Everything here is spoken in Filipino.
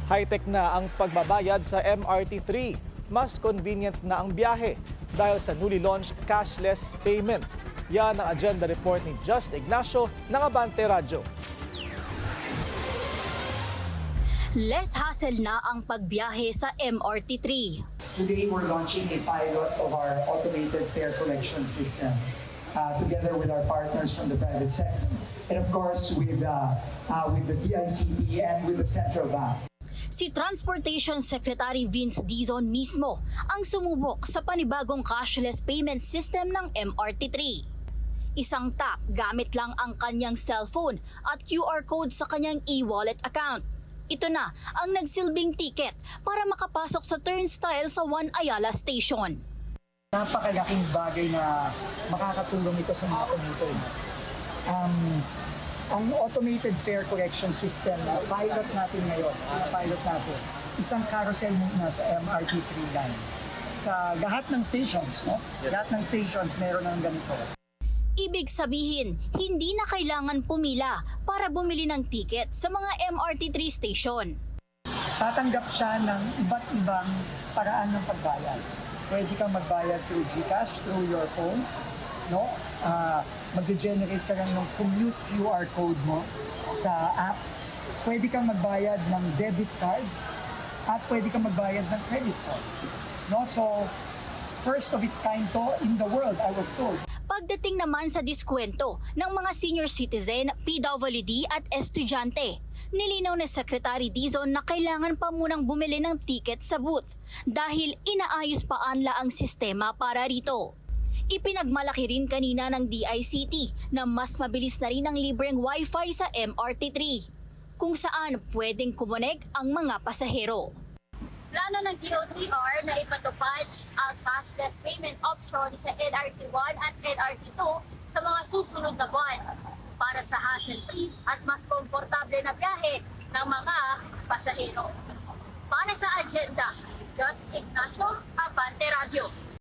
High-tech na ang pagbabayad sa MRT3. Mas convenient na ang biyahe dahil sa newly launched cashless payment. Yan ang agenda report ni Just Ignacio ng Abante Radyo. Less hassle na ang pagbiyahe sa MRT3. Today, we're launching a pilot of our automated fare collection system together with our partners from the private sector. And of course, with the DICT and with the Central Bank. Si Transportation Secretary Vince Dizon mismo ang sumubok sa panibagong cashless payment system ng MRT3. Isang tap gamit lang ang kanyang cellphone at QR code sa kanyang e-wallet account. Ito na ang nagsilbing ticket para makapasok sa turnstile sa One Ayala Station. Napakalaking bagay na makakatulong ito sa mga commuter. Ang automated fare collection system na pilot natin ngayon, isang carousel muna sa MRT3 line. Sa lahat ng stations, lahat ng stations meron ng ganito. Ibig sabihin, hindi na kailangan pumila para bumili ng ticket sa mga MRT3 station. Tatanggap siya ng iba't ibang paraan ng pagbayad. Pwede kang magbayad through GCash, through your phone, mag-generate ka lang ng commute QR code mo sa app. Pwede kang magbayad ng debit card at pwede kang magbayad ng credit card. So, first of its kind to in the world, I was told. Pagdating naman sa diskwento ng mga senior citizen, PWD at estudyante, nilinaw ni Secretary Dizon na kailangan pa munang bumili ng ticket sa booth dahil inaayos pa anla ang sistema para rito. Ipinagmalaki rin kanina ng DICT na mas mabilis na rin ang libreng Wi-Fi sa MRT3, kung saan pwedeng kumonek ang mga pasahero. Plano ng DOTR na ipatupad ang cashless payment option sa LRT1 at LRT2 sa mga susunod na buwan para sa hassle-free at mas komportable na biyahe ng mga pasahero. Para sa agenda, Just Ignacio, Abante Radio.